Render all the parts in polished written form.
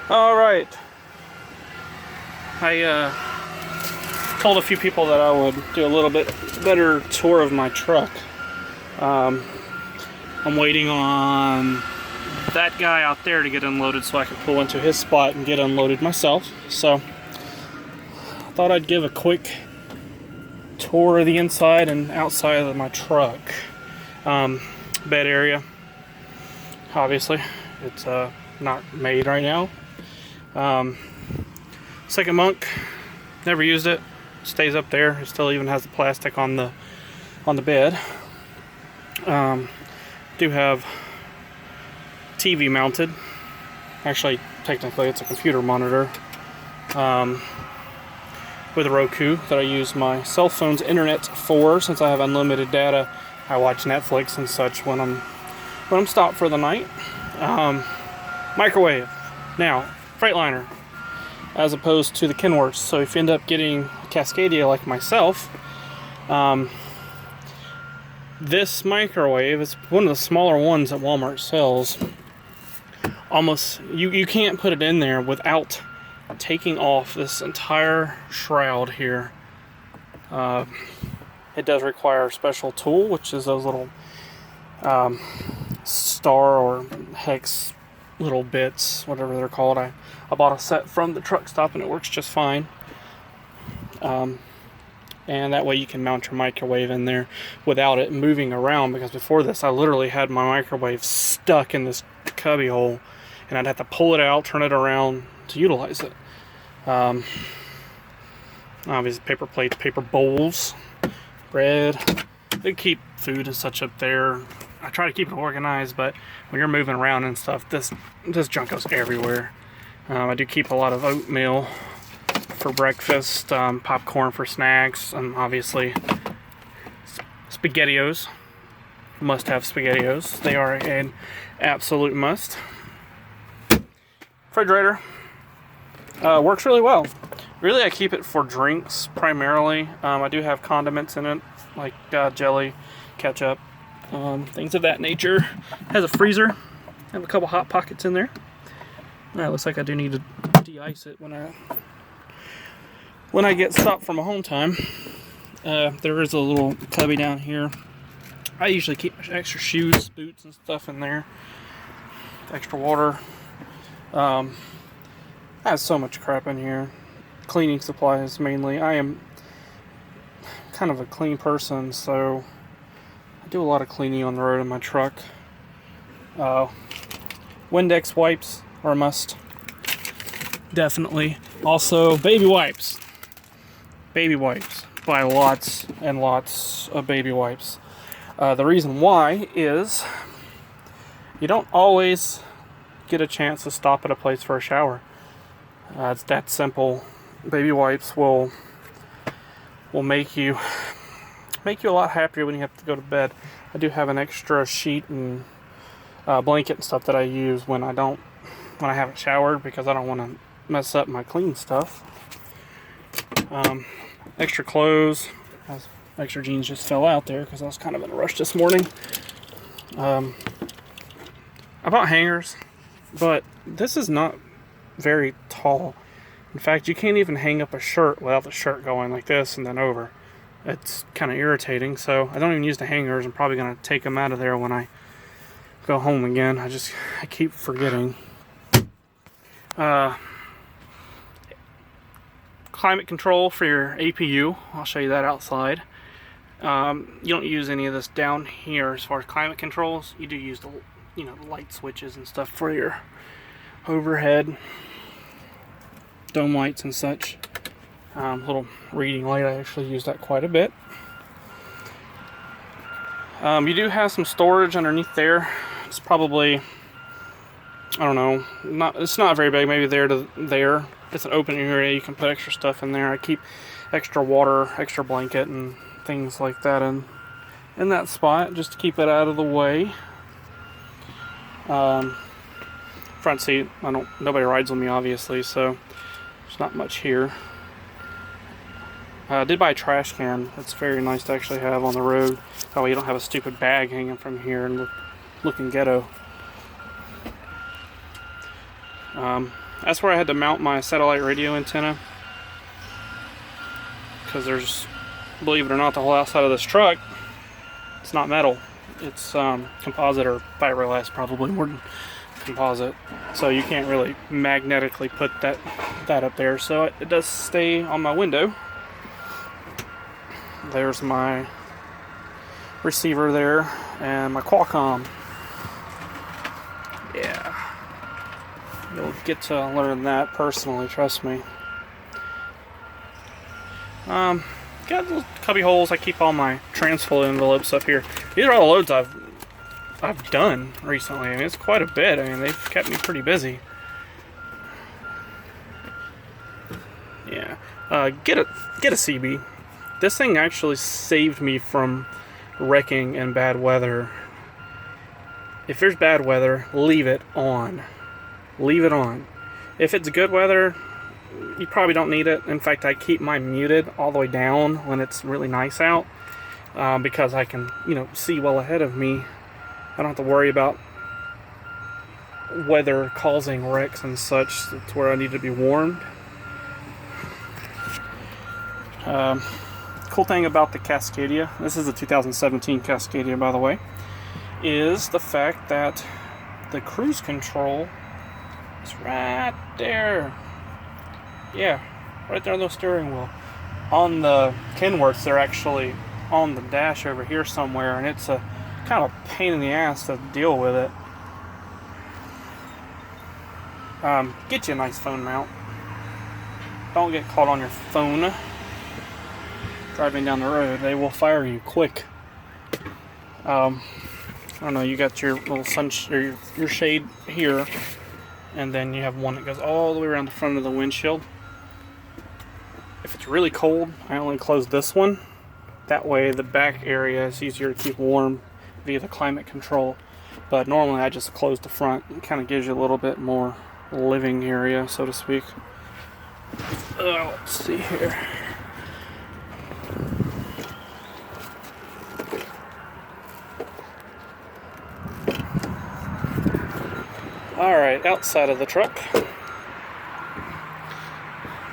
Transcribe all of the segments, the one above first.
All right. I told a few people that I would do a little bit better tour of my truck. I'm waiting on that guy out there to get unloaded so I can pull into his spot and get unloaded myself. So I thought I'd give a quick tour of the inside and outside of my truck. Bed area. Obviously, it's not made right now. Second bunk, never used it. Stays up there. It still even has the plastic on the bed. Do have TV mounted. Actually, technically, it's a computer monitor with a Roku that I use my cell phone's internet for. Since I have unlimited data, I watch Netflix and such when I'm stopped for the night. Microwave. Now, Freightliner, as opposed to the Kenworths. So if you end up getting a Cascadia like myself, this microwave is one of the smaller ones that Walmart sells. Almost, you can't put it in there without taking off this entire shroud here. It does require a special tool, which is those little star or hex little bits, whatever they're called. I bought a set from the truck stop and it works just fine. And that way you can mount your microwave in there without it moving around, because before this I literally had my microwave stuck in this cubby hole and I'd have to pull it out, turn it around to utilize it. Obviously paper plates, paper bowls, bread. They keep food and such up there. I try to keep it organized, but when you're moving around and stuff, this junk goes everywhere. I do keep a lot of oatmeal for breakfast, popcorn for snacks, and obviously SpaghettiOs. Must have SpaghettiOs. They are an absolute must. Refrigerator works really well. Really, I keep it for drinks primarily. I do have condiments in it, like jelly, ketchup, things of that nature. Has a freezer. I have a couple hot pockets in there. It looks like I do need to de-ice it when I get stopped from a home time. There is a little cubby down here. I usually keep extra shoes, boots, and stuff in there. Extra water. I have so much crap in here. Cleaning supplies mainly. I am kind of a clean person, so I do a lot of cleaning on the road in my truck. Windex wipes are a must. Definitely. Also, baby wipes. Baby wipes. Buy lots and lots of baby wipes. The reason why is you don't always get a chance to stop at a place for a shower. It's that simple. Baby wipes will make you a lot happier when you have to go to bed. I do have an extra sheet and blanket and stuff that I use when I haven't showered, because I don't want to mess up my clean stuff. Extra clothes. Extra jeans just fell out there because I was kind of in a rush this morning. I bought hangers, but this is not very tall. In fact, you can't even hang up a shirt without the shirt going like this and then over. It's kind of irritating, so I don't even use the hangers. I'm probably going to take them out of there when I go home again. I keep forgetting. Climate control for your APU. I'll show you that outside. You don't use any of this down here as far as climate controls. You do use the light switches and stuff for your overhead dome lights and such. Little reading light, I actually use that quite a bit. You do have some storage underneath there. It's probably, I don't know, it's not very big, maybe there to there. It's an open area, you can put extra stuff in there. I keep extra water, extra blanket, and things like that in that spot, just to keep it out of the way. Front seat, nobody rides with me obviously, so there's not much here. I did buy a trash can. It's very nice to actually have on the road. That way you don't have a stupid bag hanging from here and looking ghetto. That's where I had to mount my satellite radio antenna, because there's, believe it or not, the whole outside of this truck, it's not metal. It's composite or fiberglass, probably more than composite. So you can't really magnetically put that up there. So it does stay on my window. There's my receiver there and my Qualcomm. Yeah. You'll get to learn that personally, trust me. Got little cubby holes. I keep all my transfer envelopes up here. These are all the loads I've done recently. I mean, it's quite a bit. I mean, they've kept me pretty busy. Yeah. Get a CB. This thing actually saved me from wrecking in bad weather. If there's bad weather, leave it on. Leave it on. If it's good weather, you probably don't need it. In fact, I keep mine muted all the way down when it's really nice out, because I can, see well ahead of me. I don't have to worry about weather causing wrecks and such. That's where I need to be warmed. Cool thing about the Cascadia, this is a 2017 Cascadia, by the way, is the fact that the cruise control is right there. Yeah, right there on the steering wheel. On the Kenworths, they're actually on the dash over here somewhere, and it's a kind of a pain in the ass to deal with it. Get you a nice phone mount. Don't get caught on your phone driving down the road. They will fire you quick. I don't know, you got your little your shade here, and then you have one that goes all the way around the front of the windshield. If it's really cold, I only close this one. That way the back area is easier to keep warm via the climate control. But normally I just close the front. It kind of gives you a little bit more living area, so to speak. Let's see here. Alright, outside of the truck.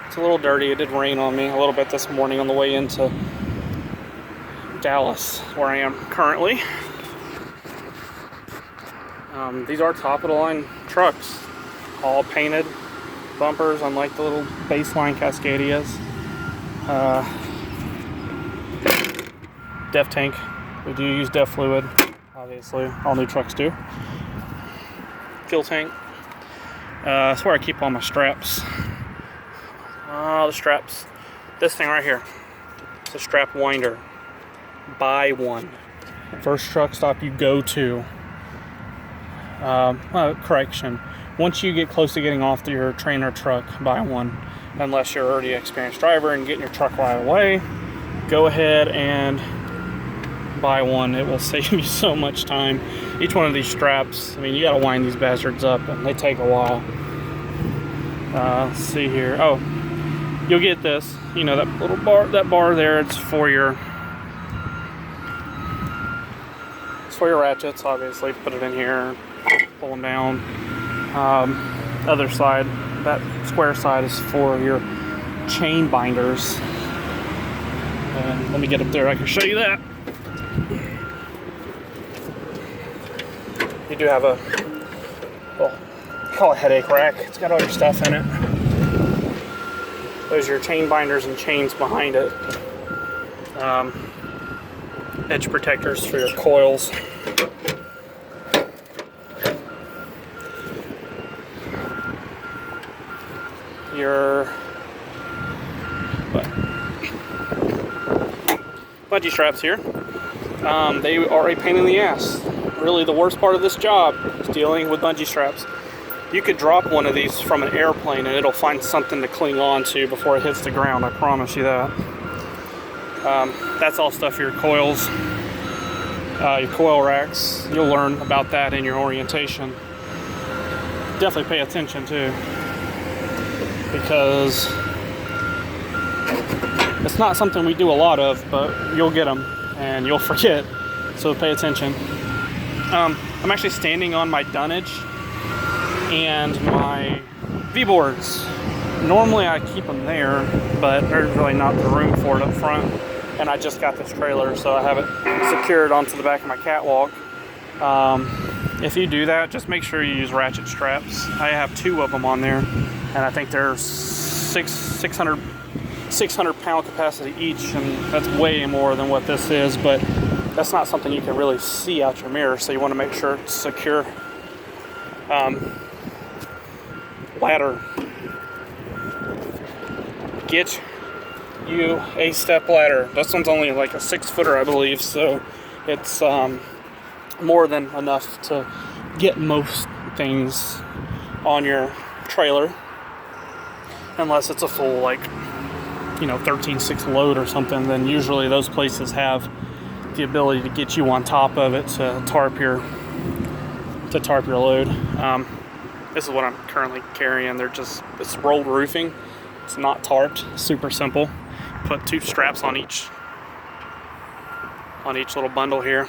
It's a little dirty. It did rain on me a little bit this morning on the way into Dallas, where I am currently. These are top-of-the-line trucks. All painted bumpers, unlike the little baseline Cascadias. Def tank. We do use def fluid, obviously. All new trucks do. Fuel tank. That's where I keep all my straps. The straps. This thing right here. It's a strap winder. Buy one. First truck stop you go to. Correction. Once you get close to getting off your trainer truck, buy one. Unless you're already an experienced driver and getting your truck right away, go ahead and buy one. It will save you so much time. Each one of these straps, I mean, you gotta wind these bastards up, and they take a while. Let's see here. Oh, you'll get this. That little bar, that bar there. It's for your ratchets. Obviously, put it in here, pull them down. Other side, that square side, is for your chain binders. And let me get up there. I can show you that. You do have call it a headache rack. It's got all your stuff in it. Those are your chain binders and chains behind it. Edge protectors for your coils. Your bungee straps here. They are a pain in the ass. Really, the worst part of this job is dealing with bungee straps. You could drop one of these from an airplane and it'll find something to cling on to before it hits the ground. I promise you that. That's all stuff for your coils, your coil racks. You'll learn about that in your orientation. Definitely pay attention too, because it's not something we do a lot of, but you'll get them and you'll forget, so pay attention. I'm actually standing on my dunnage, and my boards. Normally I keep them there, but there's really not the room for it up front. And I just got this trailer, so I have it secured onto the back of my catwalk. If you do that, just make sure you use ratchet straps. I have 2 of them on there, and I think they're 600 pound capacity each, and that's way more than what this is, but that's not something you can really see out your mirror, so you want to make sure it's secure. Ladder. Get you a step ladder. This one's only like a 6-footer, I believe, so it's more than enough to get most things on your trailer, unless it's a full, like, 13.6 load or something. Then usually those places have the ability to get you on top of it to tarp your load. This is what I'm currently carrying. It's rolled roofing. It's not tarped. Super simple. Put 2 straps on each little bundle here.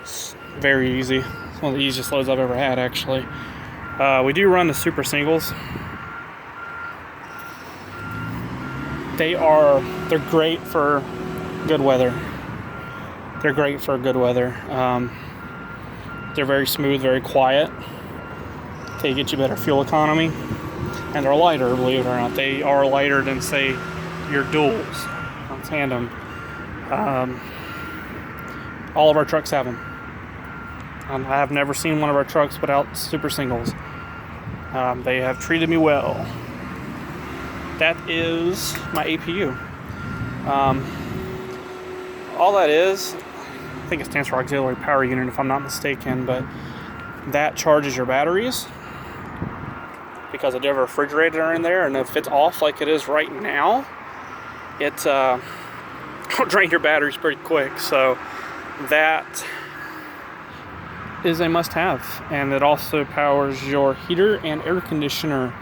It's very easy. It's one of the easiest loads I've ever had, actually. We do run the super singles. They're great for good weather. They're very smooth, very quiet. They get you better fuel economy, and they're lighter, believe it or not. They are lighter than, say, your duals on tandem. All of our trucks have them. I have never seen one of our trucks without super singles. They have treated me well. That is my APU. All that is, I think it stands for auxiliary power unit if I'm not mistaken, but that charges your batteries, because I do have a refrigerator in there, and if it's off like it is right now, it will drain your batteries pretty quick. So that is a must-have, and it also powers your heater and air conditioner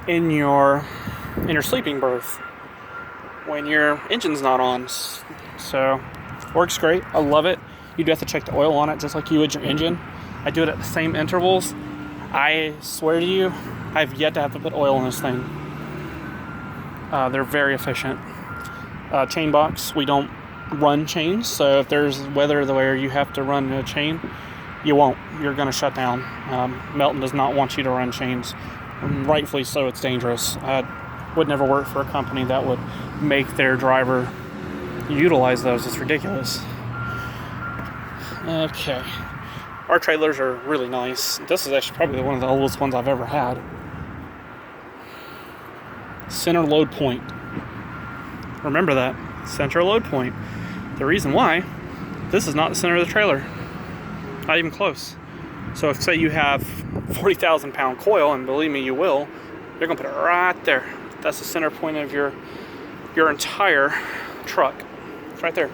in your sleeping berth when your engine's not on. So works great. I love it. You do have to check the oil on it just like you would your engine. I do it at the same intervals. I swear to you, I've yet to have to put oil in this thing. They're very efficient. Chain box, we don't run chains, so if there's weather where you have to run a chain, you won't. You're going to shut down. Melton does not want you to run chains. Rightfully so, it's dangerous. Would never work for a company that would make their driver utilize those. It's ridiculous. Okay. Our trailers are really nice. This is actually probably one of the oldest ones I've ever had. Center load point. Remember that. Center load point. The reason why, this is not the center of the trailer. Not even close. So if, say, you have 40,000 pound coil, and believe me, you will, you're going to put it right there. That's the center point of your entire truck. It's right there.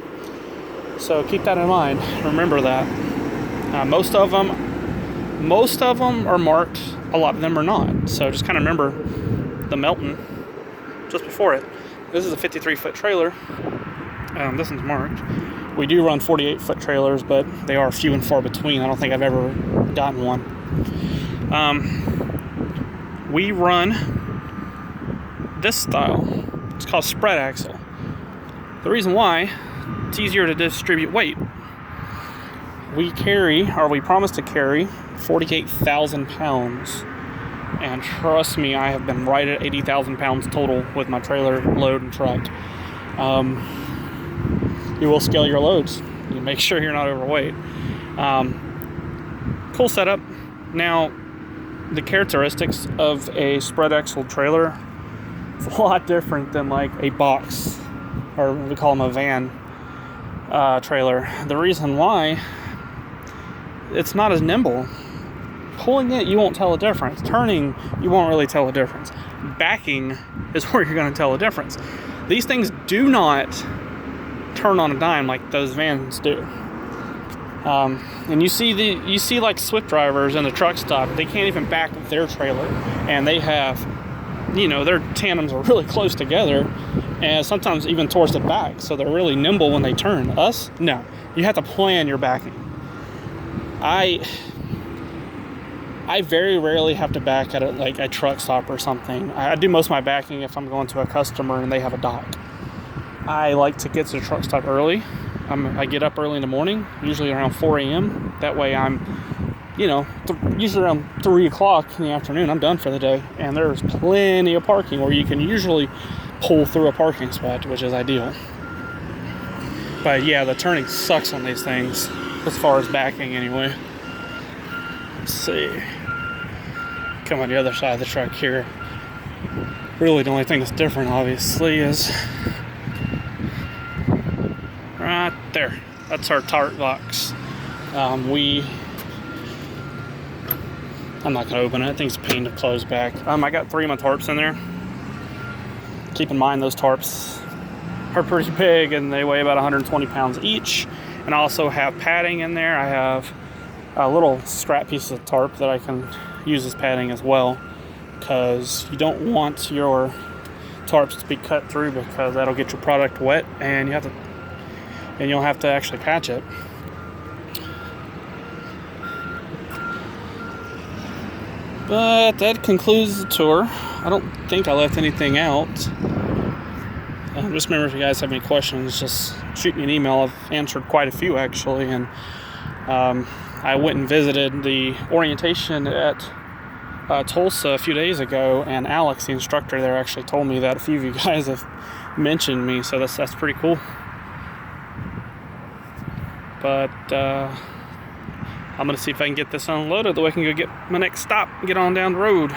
So keep that in mind. Remember that. Most of them are marked. A lot of them are not. So just kind of remember the Melton just before it. This is a 53-foot trailer. This one's marked. We do run 48-foot trailers, but they are few and far between. I don't think I've ever gotten one. We run this style. It's called spread axle. The reason why, it's easier to distribute weight. We promise to carry 48,000 pounds. And trust me, I have been right at 80,000 pounds total with my trailer, load, and truck. You will scale your loads. You make sure you're not overweight. Cool setup. Now, the characteristics of a spread axle trailer is a lot different than like a box, or we call them a van trailer. The reason why, it's not as nimble. Pulling it, you won't tell a difference. Turning, you won't really tell a difference. Backing is where you're going to tell a difference. These things do not turn on a dime like those vans do. And you see like Swift drivers in the truck stop, they can't even back their trailer, and they have, their tandems are really close together, and sometimes even towards the back, so they're really nimble when they turn. Us, no. You have to plan your backing. I I very rarely have to back at like a truck stop or something. I do most of my backing if I'm going to a customer and they have a dock. I like to get to the truck stop early. I get up early in the morning, usually around 4 a.m. That way I'm, usually around 3 o'clock in the afternoon, I'm done for the day. And there's plenty of parking where you can usually pull through a parking spot, which is ideal. But yeah, the turning sucks on these things, as far as backing anyway. Let's see. Come on the other side of the truck here. Really, the only thing that's different, obviously, is right there. That's our tarp box. I'm not gonna open it. I think it's a pain to close back. I got 3 of my tarps in there. Keep in mind those tarps are pretty big and they weigh about 120 pounds each. And I also have padding in there. I have a little scrap piece of tarp that I can use as padding as well, because you don't want your tarps to be cut through, because that'll get your product wet and you'll have to actually patch it. But that concludes the tour. I don't think I left anything out. Just remember, if you guys have any questions, just shoot me an email. I've answered quite a few actually, and I went and visited the orientation at Tulsa a few days ago, and Alex, the instructor there, actually told me that a few of you guys have mentioned me, so that's pretty cool. But I'm gonna see if I can get this unloaded, so I can go get my next stop and get on down the road.